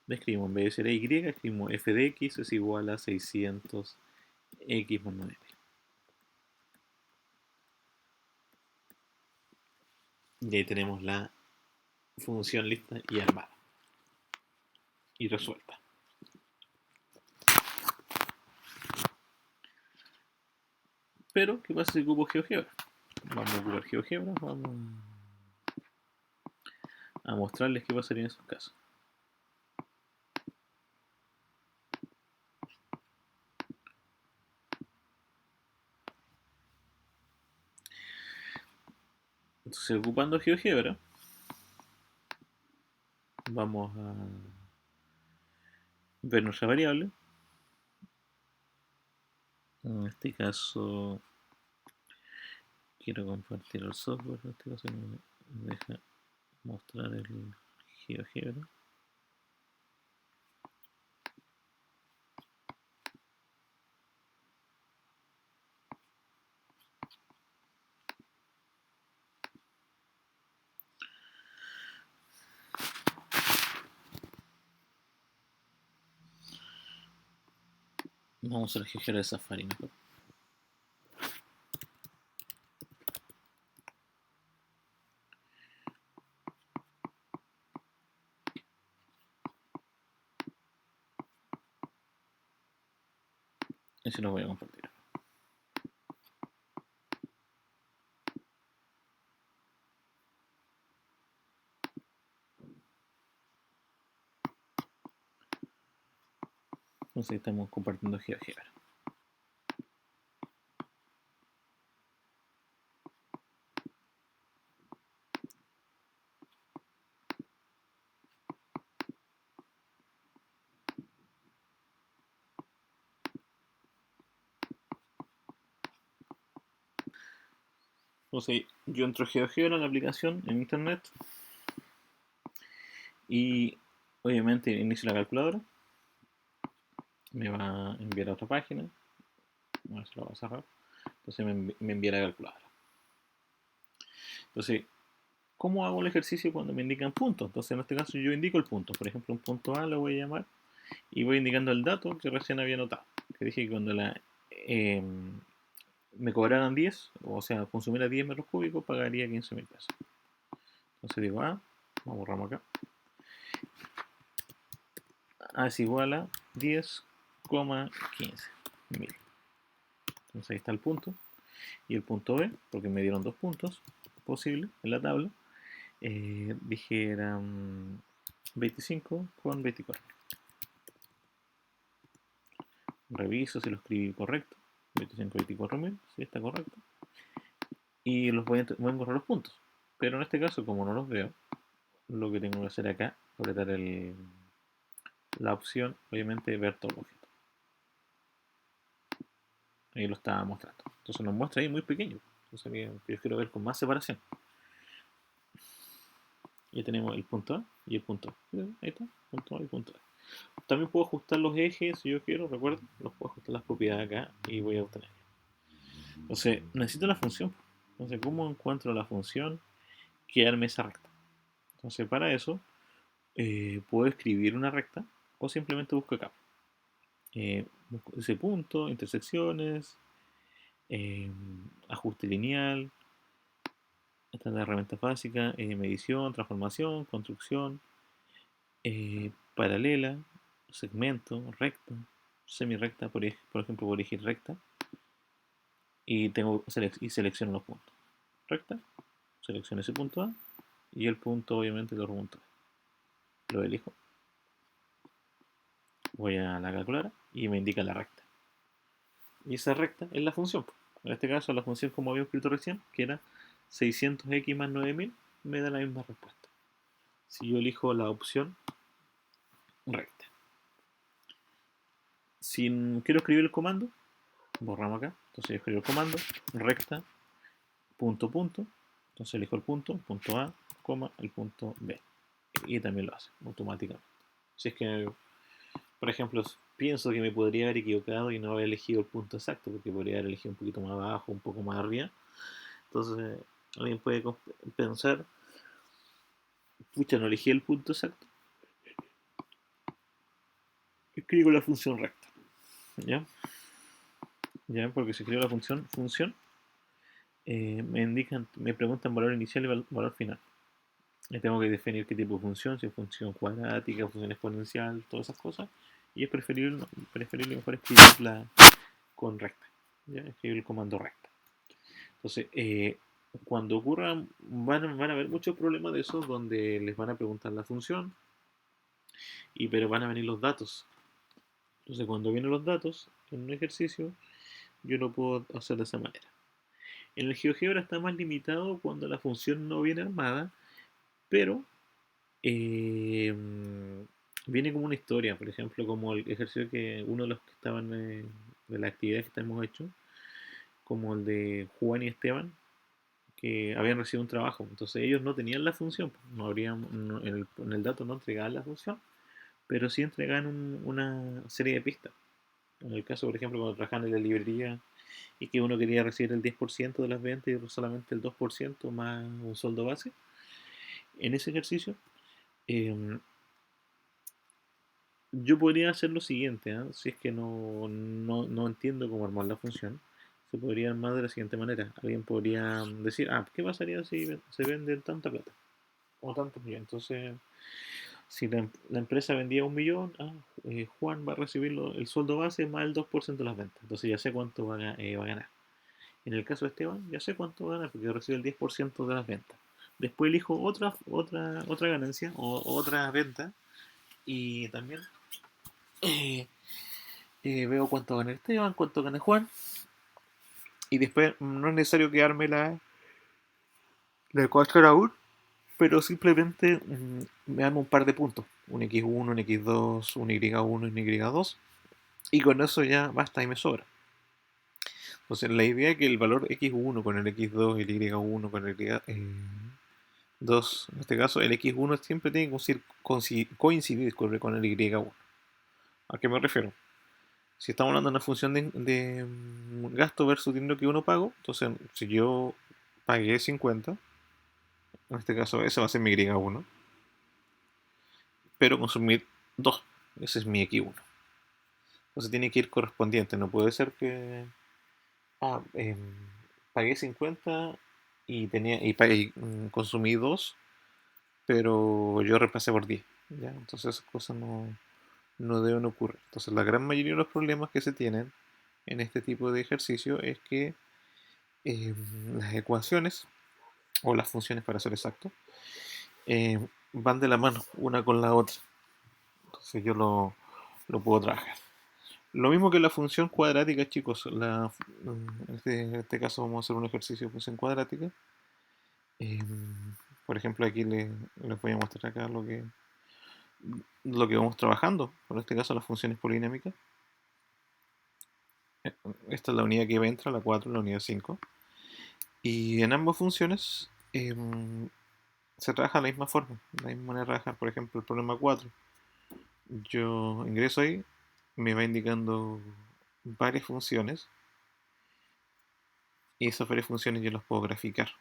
Speaker 1: le escribimos en vez de ser y, escribimos f de x es igual a 600x más 9.000. Y ahí tenemos la función lista y armada. Y resuelta. Pero, ¿qué pasa si ocupo GeoGebra? Vamos a ocupar GeoGebra, vamos a mostrarles qué pasaría en esos casos. Entonces, ocupando GeoGebra, vamos a ver nuestra variable. En este caso, quiero compartir el software, en este caso no me deja mostrar el GeoGebra. Vamos a la GeoGebra de Safari mejor. Ese lo voy a compartir. Entonces estamos compartiendo GeoGebra. Entonces yo entro a GeoGebra en la aplicación en internet y obviamente inicio la calculadora. Me va a enviar a otra página. A ver si lo voy a cerrar. Entonces me envía la calculadora. Entonces, ¿cómo hago el ejercicio cuando me indican puntos? Entonces, en este caso, yo indico el punto. Por ejemplo, un punto A lo voy a llamar y voy indicando el dato que recién había anotado. Que dije que cuando me cobraran 10, o sea, consumiera 10 metros cúbicos, pagaría 15.000 pesos. Entonces digo A, borramos acá. A es igual a 10,15.000. Entonces ahí está el punto. Y el punto B, porque me dieron dos puntos posibles en la tabla, dije eran 25 con 24. Reviso si lo escribí correcto. 25, 24.000, sí está correcto. Y voy a encontrar los puntos. Pero en este caso, como no los veo, lo que tengo que hacer acá, apretar la opción, obviamente, ver todo el objeto. Ahí lo estaba mostrando. Entonces nos muestra ahí muy pequeño. Entonces yo quiero ver con más separación. Ya tenemos el punto A y el punto A. Ahí está, punto A y punto A. También puedo ajustar los ejes si yo quiero, recuerden, los puedo ajustar las propiedades acá y voy a obtener. Entonces, necesito la función. Entonces, ¿cómo encuentro la función que arme esa recta? Entonces, para eso, puedo escribir una recta o simplemente busco acá. Busco ese punto, intersecciones, eh, ajuste lineal, esta es la herramienta básica, medición, transformación, construcción, paralela, segmento, recta, semirecta, por ejemplo, por elegir recta, y selecciono los puntos. Recta, selecciono ese punto A, y el punto obviamente lo remonto. Lo elijo, voy a la calculadora y me indica la recta. Y esa recta es la función. En este caso la función como había escrito recién, que era 600x más 9000, me da la misma respuesta. Si yo elijo la opción recta. Si quiero escribir el comando, borramos acá. Entonces yo escribo el comando, recta, punto, punto. Entonces elijo el punto A, coma, el punto B. Y también lo hace automáticamente. Si es que, por ejemplo, pienso que me podría haber equivocado y no haber elegido el punto exacto, porque podría haber elegido un poquito más abajo, un poco más arriba. Entonces, alguien puede pensar, pucha, no elegí el punto exacto. Escribo la función recta. ¿Ya? ¿Ya? Porque si escribo la función, me preguntan valor inicial y valor final. Y tengo que definir qué tipo de función, si es función cuadrática, función exponencial, todas esas cosas. Y es preferible mejor escribirla con recta. ¿Ya? Escribir el comando recta. Entonces, cuando ocurran, van a haber muchos problemas de esos donde les van a preguntar la función, pero van a venir los datos. Entonces, cuando vienen los datos en un ejercicio, yo lo puedo hacer de esa manera. En el GeoGebra está más limitado cuando la función no viene armada, pero eh, viene como una historia. Por ejemplo, como el ejercicio que uno de los que estaban de las actividades que hemos hecho, como el de Juan y Esteban, que habían recibido un trabajo. Entonces ellos no tenían la función, no habrían, en el dato no entregaban la función, pero sí entregaban una serie de pistas. En el caso, por ejemplo, cuando trabajaban en la librería y que uno quería recibir el 10% de las ventas y solamente el 2% más un sueldo base, en ese ejercicio eh, yo podría hacer lo siguiente, ¿eh? Si es que no entiendo cómo armar la función, se podría armar de la siguiente manera. Alguien podría decir, ¿qué pasaría si se vende tanta plata? O tantos millones. Entonces, si la empresa vendía 1 millón, Juan va a recibir el sueldo base más el 2% de las ventas. Entonces ya sé cuánto va a ganar. En el caso de Esteban, ya sé cuánto va a ganar porque recibe el 10% de las ventas. Después elijo otra ganancia o otra venta y también eh, veo cuánto gana Esteban, cuánto gana Juan. Y después no es necesario quedarme la ecuación aún, pero simplemente me dan un par de puntos. Un X1, un X2, un Y1, un Y2. Y con eso ya basta y me sobra. Entonces la idea es que el valor X1 con el X2, el Y1 con el Y2, en este caso el X1 siempre tiene que coincidir con el Y1. ¿A qué me refiero? Si estamos hablando de una función de gasto versus dinero que uno pago, entonces si yo pagué 50, en este caso ese va a ser mi Y1, pero consumir 2, ese es mi X1. Entonces tiene que ir correspondiente, no puede ser que ah, pagué 50 y consumí 2, pero yo reemplacé por 10. ¿Ya? Entonces esas cosas no deben ocurrir. Entonces la gran mayoría de los problemas que se tienen en este tipo de ejercicio es que eh, las ecuaciones, o las funciones para ser exacto, van de la mano una con la otra. Entonces yo lo puedo trabajar. Lo mismo que la función cuadrática, chicos. En este caso vamos a hacer un ejercicio de función cuadrática. Eh, por ejemplo, aquí les voy a mostrar acá lo que vamos trabajando. En este caso las funciones polinámicas. Esta es la unidad que va a entrar, la 4, la unidad 5. Y en ambas funciones se trabaja de la misma forma, de la misma manera de trabajar. Por ejemplo, el problema 4, yo ingreso ahí, me va indicando varias funciones y esas varias funciones yo las puedo graficar.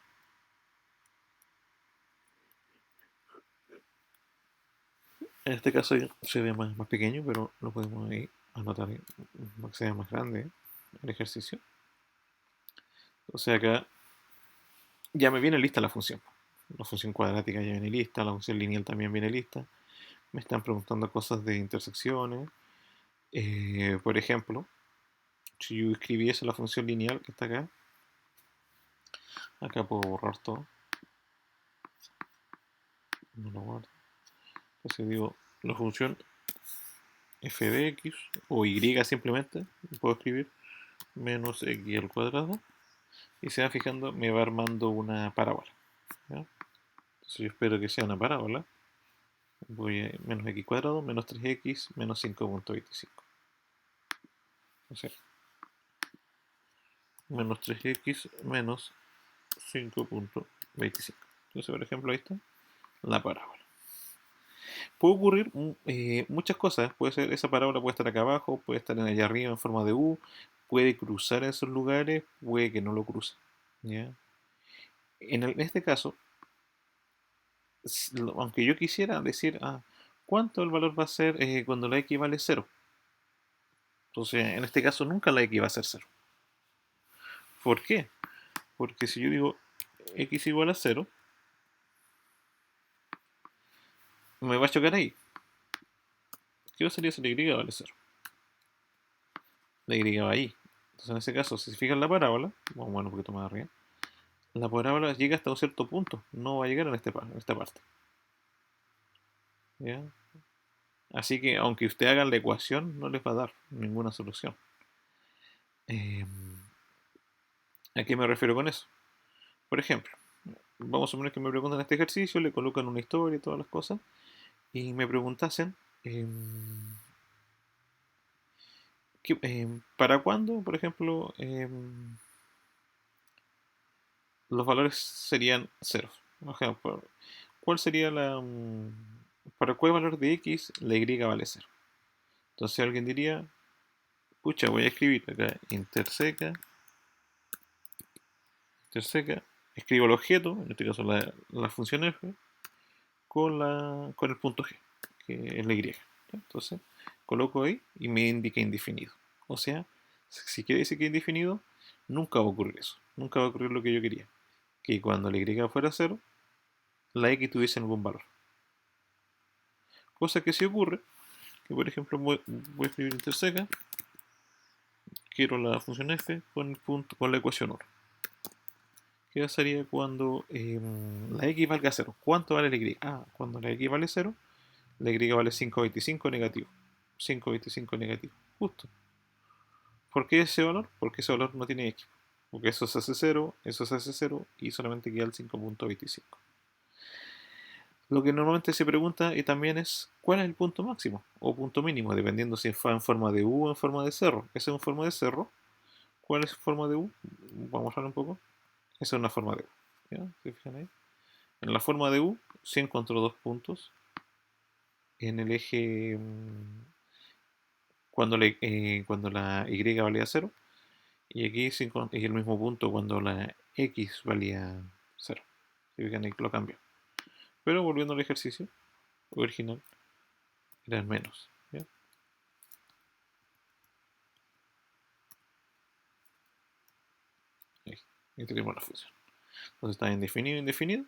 Speaker 1: En este caso se ve más pequeño, pero lo podemos ahí anotar ahí, para que sea más grande el ejercicio. O sea, acá ya me viene lista la función. La función cuadrática ya viene lista, la función lineal también viene lista. Me están preguntando cosas de intersecciones. Por ejemplo, si yo escribiese la función lineal que está acá, acá puedo borrar todo. No lo guardo. Entonces digo, la función f de x, o y simplemente, puedo escribir menos x al cuadrado. Y se va fijando, me va armando una parábola. ¿Ya? Entonces yo espero que sea una parábola. Voy a menos x cuadrado, menos 3x, menos 5.25. O sea, menos 3x, menos 5.25. Entonces, por ejemplo, ahí está la parábola. Puede ocurrir muchas cosas. Puede ser, esa parábola puede estar acá abajo, puede estar allá arriba en forma de U, puede cruzar en esos lugares, puede que no lo cruce. ¿Ya? En este caso, aunque yo quisiera decir, ¿cuánto el valor va a ser cuando la x vale 0? Entonces, en este caso, nunca la x va a ser 0. ¿Por qué? Porque si yo digo x igual a 0, me va a chocar ahí. ¿Qué pasaría si la y vale 0? La y va ahí. Entonces, en ese caso, si se fijan la parábola, vamos a ver un poquito más arriba, la parábola llega hasta un cierto punto, no va a llegar en esta parte. ¿Ya? Así que, aunque usted haga la ecuación, no les va a dar ninguna solución. ¿A qué me refiero con eso? Por ejemplo, vamos a suponer que me preguntan este ejercicio, le colocan una historia y todas las cosas, y me preguntasen, ¿para cuándo, por ejemplo, los valores serían ceros? O sea, ¿cuál sería para cuál valor de x la y vale 0? Entonces alguien diría, pucha, voy a escribir acá interseca, escribo el objeto, en este caso la función f, con el punto g, que es la y. Entonces coloco ahí y me indica indefinido. O sea, si quiere decir que es indefinido, nunca va a ocurrir eso. Nunca va a ocurrir lo que yo quería. Que cuando la y fuera 0, la x tuviese algún valor. Cosa que si ocurre, que por ejemplo voy a escribir interseca, quiero la función f con la ecuación 1. ¿Qué pasaría cuando la x valga 0? ¿Cuánto vale la y? Cuando la x vale 0, la y vale 5.25 negativo. 5.25 negativo. Justo. ¿Por qué ese valor? Porque ese valor no tiene x. Porque eso se hace 0, eso se hace 0 y solamente queda el 5.25. Lo que normalmente se pregunta y también es ¿cuál es el punto máximo o punto mínimo? Dependiendo si fue en forma de U o en forma de cerro. Ese es en forma de cerro. ¿Cuál es forma de U? Vamos a hablar un poco. Esa es una forma de U. ¿Ya? ¿Se fijan ahí? En la forma de U se encontró dos puntos en el eje cuando la Y valía 0 y aquí es el mismo punto cuando la X valía 0. ¿Se fijan ahí? Lo cambió. Pero volviendo al ejercicio original, eran menos. ¿Ya? Ahí tenemos la función. Entonces está indefinido, indefinido.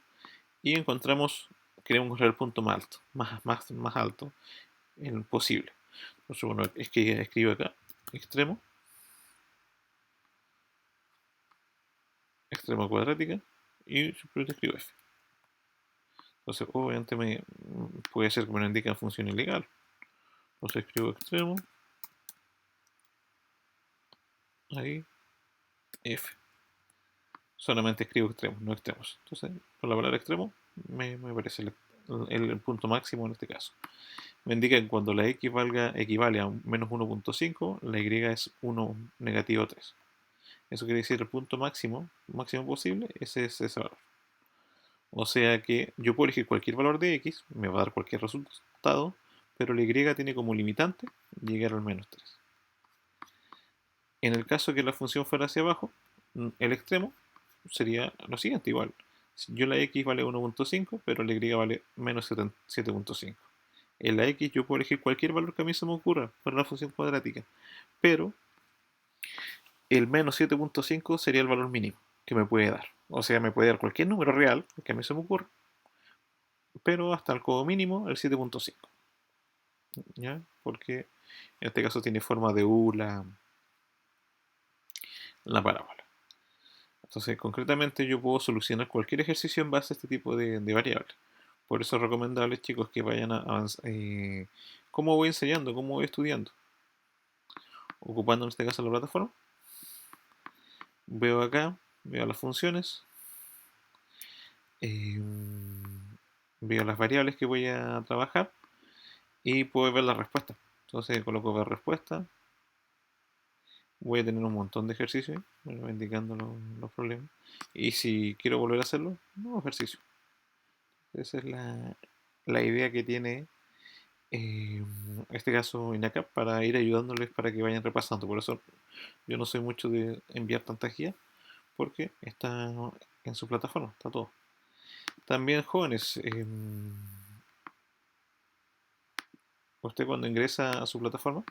Speaker 1: Y queremos encontrar el punto más alto, más alto en posible. Entonces, bueno, es que escribo acá, extremo, extremo cuadrática, y simplemente escribo f. Entonces, obviamente puede ser que me lo indique en función ilegal. Entonces escribo extremo, ahí, f. Solamente escribo extremos, no extremos. Entonces, con la palabra extremo me aparece el punto máximo en este caso. Me indica que cuando la x equivale a menos 1.5, la y es 1 negativo 3. Eso quiere decir el punto máximo posible, ese es ese valor. O sea que yo puedo elegir cualquier valor de x, me va a dar cualquier resultado, pero la y tiene como limitante llegar al menos 3. En el caso que la función fuera hacia abajo, el extremo sería lo siguiente, igual. Yo la x vale 1.5, pero la y vale menos 7.5. En la x yo puedo elegir cualquier valor que a mí se me ocurra para la función cuadrática, pero el menos 7.5 sería el valor mínimo que me puede dar. O sea, me puede dar cualquier número real que a mí se me ocurra, pero hasta el codo mínimo el 7.5. ¿Ya? Porque en este caso tiene forma de U la parábola. Entonces, concretamente yo puedo solucionar cualquier ejercicio en base a este tipo de variables. Por eso es recomendable, chicos, que vayan a avanzar. ¿Cómo voy enseñando? ¿Cómo voy estudiando? Ocupando en este caso la plataforma. Veo acá, veo las funciones, eh, veo las variables que voy a trabajar y puedo ver la respuesta. Entonces coloco ver respuesta. Voy a tener un montón de ejercicios, me va indicando los problemas. Y si quiero volver a hacerlo, nuevo ejercicio. Esa es la idea que tiene en este caso INACAP para ir ayudándoles para que vayan repasando. Por eso yo no soy mucho de enviar tantas guías porque está en su plataforma, está todo. También jóvenes, usted cuando ingresa a su plataforma,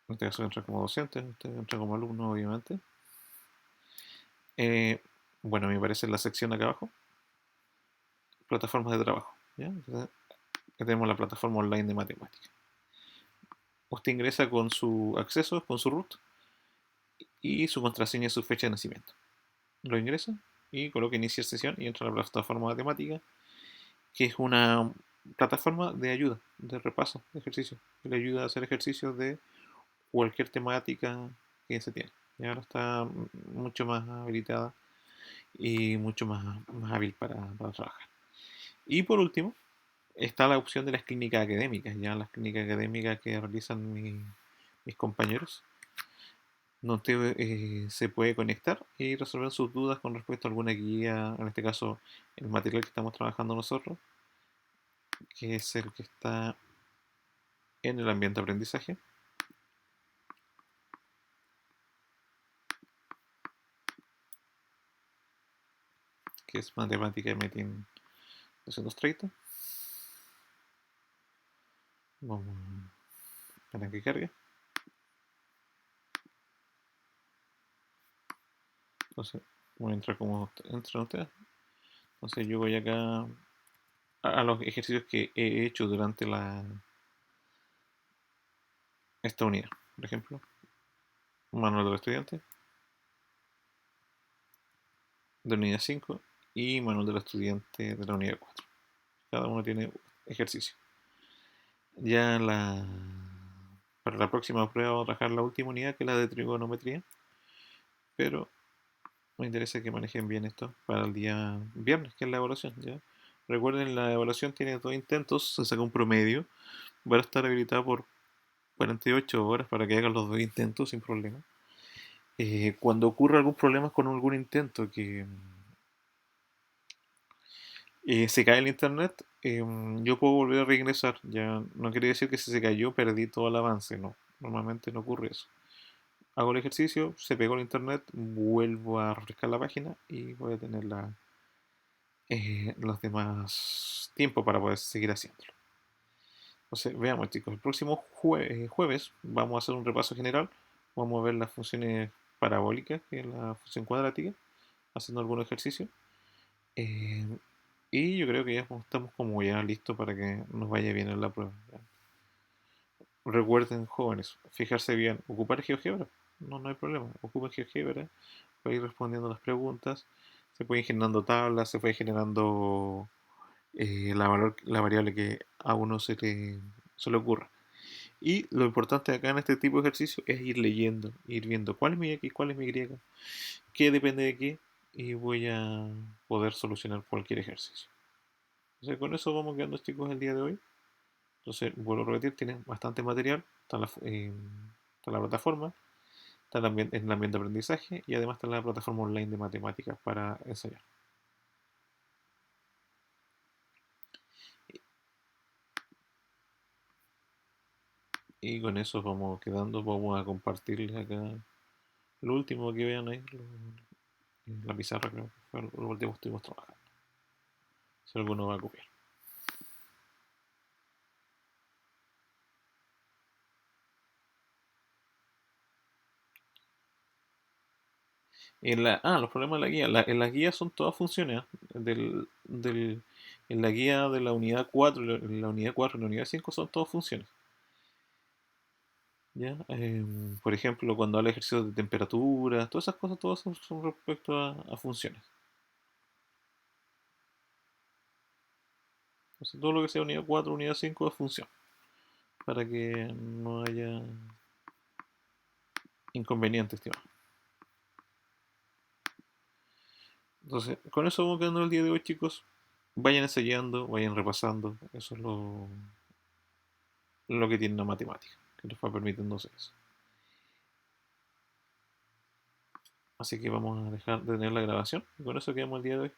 Speaker 1: en este caso entra como docente, usted entra como alumno obviamente. Bueno, me parece en la sección acá abajo, plataformas de trabajo. ¿Ya? Entonces, tenemos la plataforma online de matemática. Usted ingresa con su acceso, con su root y su contraseña y su fecha de nacimiento. Lo ingresa y coloca iniciar sesión y entra a la plataforma matemática, que es una plataforma de ayuda, de repaso, de ejercicio, que le ayuda a hacer ejercicios de cualquier temática que se tiene. Y ahora está mucho más habilitada y mucho más hábil para trabajar. Y por último, está la opción de las clínicas académicas, ya las clínicas académicas que realizan mis compañeros, donde se puede conectar y resolver sus dudas con respecto a alguna guía, en este caso el material que estamos trabajando nosotros, que es el que está en el ambiente de aprendizaje. Que es matemática de Metin 230. Vamos a esperar que cargue. Entonces voy a entrar como entran ustedes. Entonces yo voy acá a los ejercicios que he hecho durante esta unidad. Por ejemplo, manual del estudiante, de la unidad 5 y manual del estudiante de la unidad 4. Cada uno tiene ejercicio. Ya para la próxima prueba vamos a trabajar la última unidad, que es la de trigonometría, pero me interesa que manejen bien esto para el día viernes, que es la evaluación. ¿Ya? Recuerden, la evaluación tiene 2 intentos, se saca un promedio, va a estar habilitada por 48 horas para que hagan los 2 intentos sin problema. Cuando ocurra algún problema con algún intento que se cae el internet, yo puedo volver a reingresar. Ya no quiere decir que si se cayó perdí todo el avance, no. Normalmente no ocurre eso. Hago el ejercicio, se pegó el internet, vuelvo a refrescar la página y voy a tener los demás tiempo para poder seguir haciéndolo. Entonces, veamos chicos, el próximo jueves vamos a hacer un repaso general. Vamos a ver las funciones parabólicas, que es la función cuadrática, haciendo algún ejercicio. Eh, y yo creo que ya estamos como ya listos para que nos vaya bien en la prueba. ¿Ya? Recuerden, jóvenes, fijarse bien, ocupar GeoGebra, no hay problema, ocupen GeoGebra para ir respondiendo las preguntas, se pueden generando tablas, se puede generando la variable que a uno se le ocurra. Y lo importante acá en este tipo de ejercicio es ir leyendo, ir viendo cuál es mi X, cuál es mi Y, qué depende de qué, y voy a poder solucionar cualquier ejercicio. Entonces con eso vamos quedando, chicos, el día de hoy. Entonces, vuelvo a repetir, tienen bastante material, está la plataforma, está el ambiente de aprendizaje y además está la plataforma online de matemáticas para enseñar. Y con eso vamos quedando, vamos a compartirles acá lo último que vean ahí, la pizarra creo que fue lo último que estuvimos trabajando. Si alguno va a copiar. Los problemas de la guía. En las guías son todas funciones. En la guía de la unidad 4, en la unidad 4 y la unidad 5 son todas funciones. ¿Ya? Por ejemplo, cuando habla de ejercicios de temperatura, todas esas cosas, todas son respecto a funciones. Entonces, todo lo que sea unidad 4, unidad 5 es función, para que no haya inconvenientes, estimado. Entonces, con eso vamos quedando el día de hoy, chicos. Vayan ensayando, vayan repasando. Eso es lo que tiene la matemática, que nos va permitiendo hacer eso. Así que vamos a dejar de tener la grabación y con eso quedamos el día de hoy.